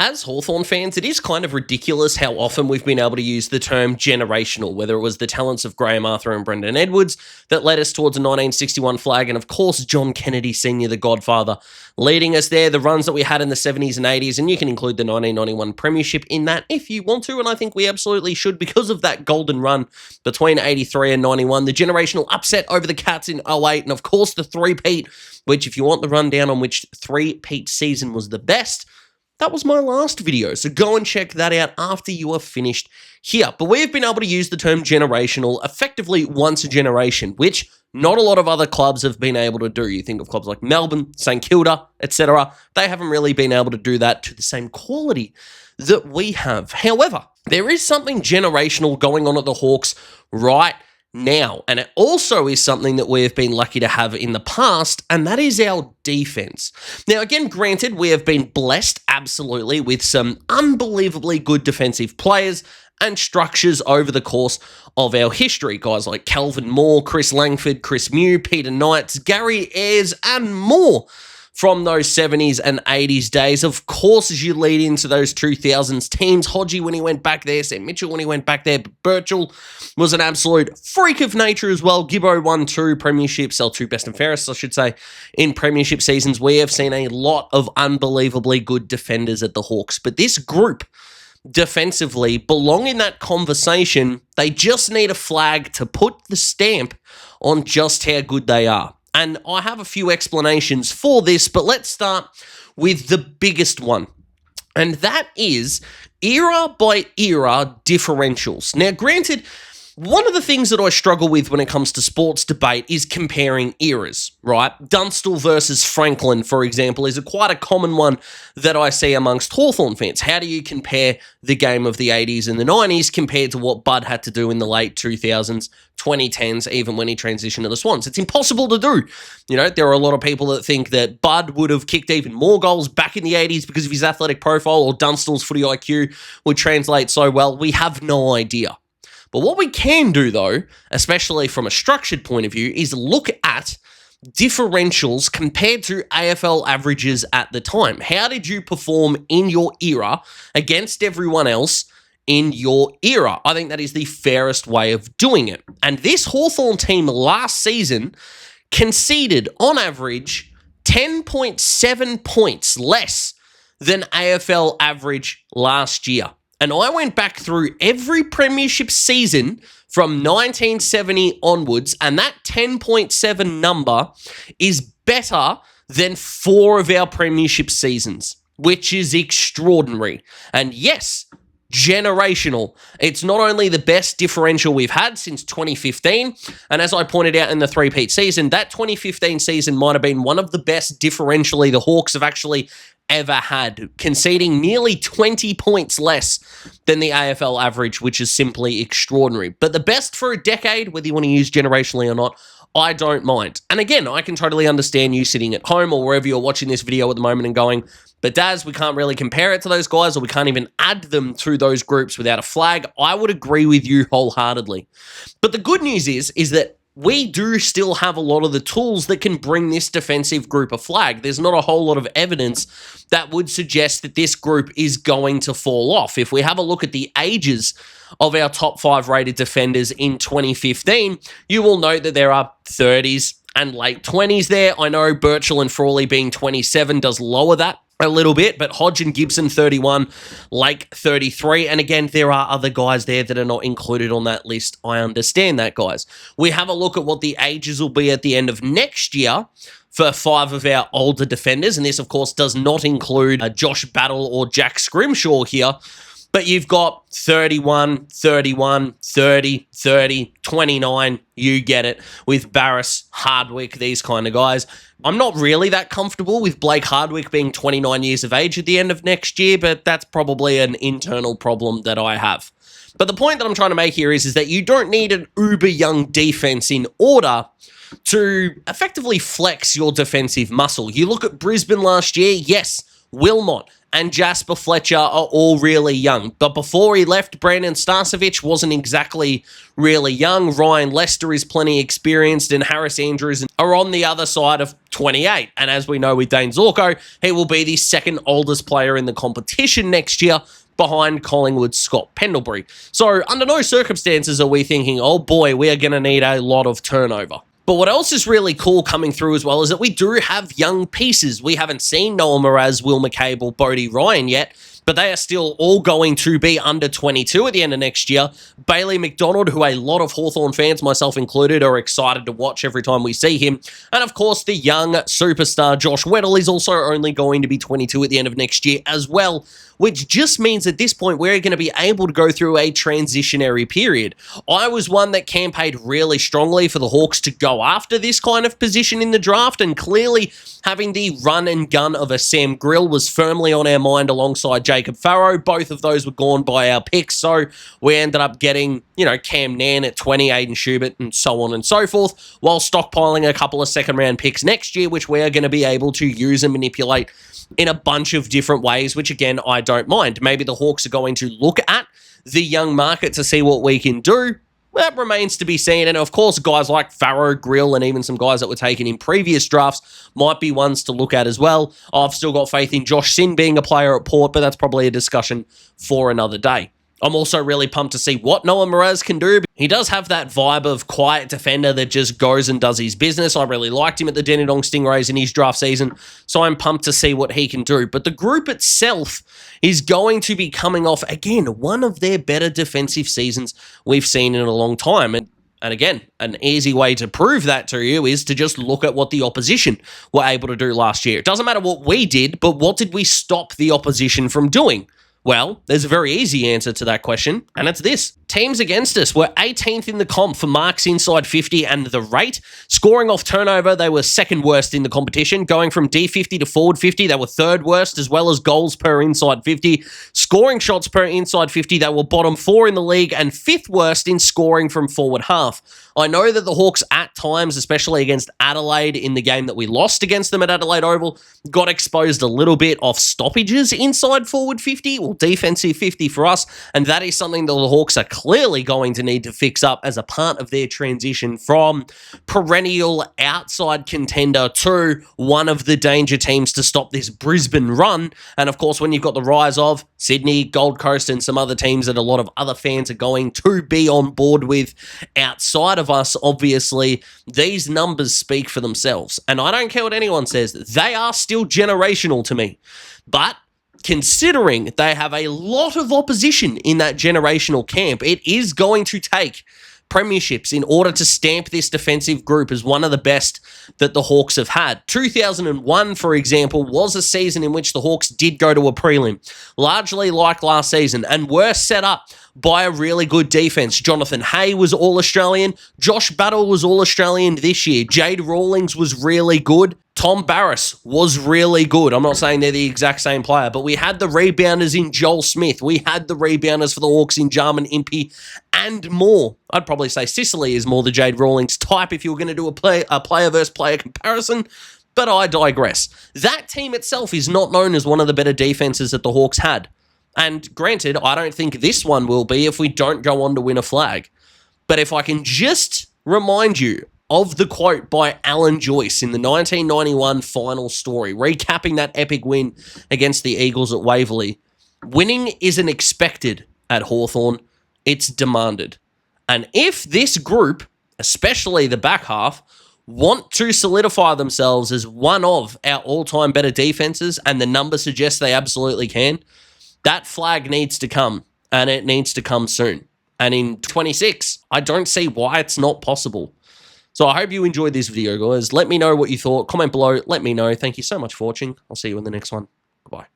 As Hawthorn fans, it is kind of ridiculous how often we've been able to use the term generational, whether it was the talents of Graham Arthur and Brendan Edwards that led us towards a 1961 flag, and of course John Kennedy Sr., the godfather, leading us there, the runs that we had in the 70s and 80s, and you can include the 1991 premiership in that if you want to, and I think we absolutely should because of that golden run between 83 and 91, the generational upset over the Cats in 08, and of course the three-peat, which if you want the rundown on which three-peat season was the best, that was my last video, so go and check that out after you are finished here. But we've been able to use the term generational effectively once a generation, which not a lot of other clubs have been able to do. You think of clubs like Melbourne, St Kilda, etc. They haven't really been able to do that to the same quality that we have. However, there is something generational going on at the Hawks right now, and it also is something that we have been lucky to have in the past, and that is our defense. Now, again, granted, we have been blessed absolutely with some unbelievably good defensive players and structures over the course of our history. Guys like Calvin Moore, Chris Langford, Chris Mew, Peter Knights, Gary Ayres, and more from those 70s and 80s days. Of course, as you lead into those 2000s teams, Hodgie when he went back there, Sam Mitchell when he went back there, but Birchall was an absolute freak of nature as well. Gibbo won 2 premierships, 2 best and fairest, I should say, in premiership seasons. We have seen a lot of unbelievably good defenders at the Hawks, but this group defensively belong in that conversation. They just need a flag to put the stamp on just how good they are. And I have a few explanations for this, but let's start with the biggest one. And that is era by era differentials. Now, granted, one of the things that I struggle with when it comes to sports debate is comparing eras, right? Dunstall versus Franklin, for example, is quite a common one that I see amongst Hawthorn fans. How do you compare the game of the 80s and the 90s compared to what Bud had to do in the late 2000s, 2010s, even when he transitioned to the Swans? It's impossible to do. You know, there are a lot of people that think that Bud would have kicked even more goals back in the 80s because of his athletic profile, or Dunstall's footy IQ would translate so well. We have no idea. But what we can do, though, especially from a structured point of view, is look at differentials compared to AFL averages at the time. How did you perform in your era against everyone else in your era? I think that is the fairest way of doing it. And this Hawthorn team last season conceded, on average, 10.7 points less than AFL average last year. And I went back through every premiership season from 1970 onwards, and that 10.7 number is better than 4 of our premiership seasons, which is extraordinary. And yes, generational. It's not only the best differential we've had since 2015, and as I pointed out in the three-peat season, that 2015 season might have been one of the best differentially the Hawks have actually ever had, conceding nearly 20 points less than the AFL average, which is simply extraordinary. But the best for a decade, whether you want to use generationally or not, I don't mind. And again, I can totally understand you sitting at home or wherever you're watching this video at the moment and going, but Daz, we can't really compare it to those guys, or we can't even add them to those groups without a flag. I would agree with you wholeheartedly. But the good news is that we do still have a lot of the tools that can bring this defensive group a flag. There's not a whole lot of evidence that would suggest that this group is going to fall off. If we have a look at the ages of our top 5 rated defenders in 2015, you will note that there are 30s and late 20s there. I know Birchall and Frawley being 27 does lower that a little bit, but Hodge and Gibson 31, Lake 33, and again, there are other guys there that are not included on that list. I understand that, guys. We have a look at what the ages will be at the end of next year for 5 of our older defenders, and this, of course, does not include Josh Battle or Jack Scrimshaw here, but you've got 31, 31, 30, 30, 29, you get it, with Barris, Hardwick, these kind of guys. I'm not really that comfortable with Blake Hardwick being 29 years of age at the end of next year, but that's probably an internal problem that I have. But the point that I'm trying to make here is that you don't need an uber young defense in order to effectively flex your defensive muscle. You look at Brisbane last year, yes, Wilmot, and Jasper Fletcher are all really young. But before he left, Brandon Starcevich wasn't exactly really young. Ryan Lester is plenty experienced, and Harris Andrews are on the other side of 28. And as we know with Dane Zorko, he will be the second oldest player in the competition next year, behind Collingwood's Scott Pendlebury. So under no circumstances are we thinking, oh boy, we are going to need a lot of turnover. But what else is really cool coming through as well is that we do have young pieces. We haven't seen Noah Mraz, Will McCabe, Bodie Ryan yet, but they are still all going to be under 22 at the end of next year. Bailey McDonald, who a lot of Hawthorn fans, myself included, are excited to watch every time we see him. And of course, the young superstar Josh Weddle is also only going to be 22 at the end of next year as well, which just means at this point we're going to be able to go through a transitionary period. I was one that campaigned really strongly for the Hawks to go after this kind of position in the draft, and clearly having the run and gun of a Sam Grill was firmly on our mind alongside Jacob Farrow. Both of those were gone by our picks, so we ended up getting, Cam Nan at 20, Aiden Schubert, and so on and so forth, while stockpiling a couple of second-round picks next year, which we are going to be able to use and manipulate in a bunch of different ways, which again, I don't mind. Maybe the Hawks are going to look at the young market to see what we can do. That remains to be seen. And of course, guys like Farrow, Grill, and even some guys that were taken in previous drafts might be ones to look at as well. I've still got faith in Josh Sin being a player at Port, but that's probably a discussion for another day. I'm also really pumped to see what Noah Mraz can do. He does have that vibe of quiet defender that just goes and does his business. I really liked him at the Dandenong Stingrays in his draft season, so I'm pumped to see what he can do. But the group itself is going to be coming off, again, one of their better defensive seasons we've seen in a long time. And again, an easy way to prove that to you is to just look at what the opposition were able to do last year. It doesn't matter what we did, but what did we stop the opposition from doing? Well, there's a very easy answer to that question, and it's this. Teams against us were 18th in the comp for marks inside 50 and the rate. Scoring off turnover, they were second worst in the competition. Going from D50 to forward 50, they were third worst, as well as goals per inside 50. Scoring shots per inside 50, they were bottom 4 in the league and fifth worst in scoring from forward half. I know that the Hawks at times, especially against Adelaide in the game that we lost against them at Adelaide Oval, got exposed a little bit off stoppages inside forward 50, or defensive 50 for us, and that is something that the Hawks are clearly going to need to fix up as a part of their transition from perennial outside contender to one of the danger teams to stop this Brisbane run. And of course, when you've got the rise of Sydney, Gold Coast, and some other teams that a lot of other fans are going to be on board with outside of us, obviously, these numbers speak for themselves. And I don't care what anyone says, they are still generational to me. But considering they have a lot of opposition in that generational camp, it is going to take premierships in order to stamp this defensive group as one of the best that the Hawks have had. 2001, for example, was a season in which the Hawks did go to a prelim, largely like last season, and were set up by a really good defense. Jonathan Hay was All-Australian. Josh Battle was All-Australian this year. Jade Rawlings was really good. Tom Barras was really good. I'm not saying they're the exact same player, but we had the rebounders in Joel Smith. We had the rebounders for the Hawks in Jarman Impey and more. I'd probably say Sicily is more the Jade Rawlings type if you were going to do a player versus player comparison, but I digress. That team itself is not known as one of the better defenses that the Hawks had. And granted, I don't think this one will be if we don't go on to win a flag. But if I can just remind you of the quote by Alan Joyce in the 1991 final story, recapping that epic win against the Eagles at Waverley. Winning isn't expected at Hawthorn, it's demanded. And if this group, especially the back half, want to solidify themselves as one of our all-time better defenses, and the numbers suggest they absolutely can, that flag needs to come, and it needs to come soon. And in 26, I don't see why it's not possible. So I hope you enjoyed this video, guys. Let me know what you thought. Comment below. Let me know. Thank you so much for watching. I'll see you in the next one. Goodbye.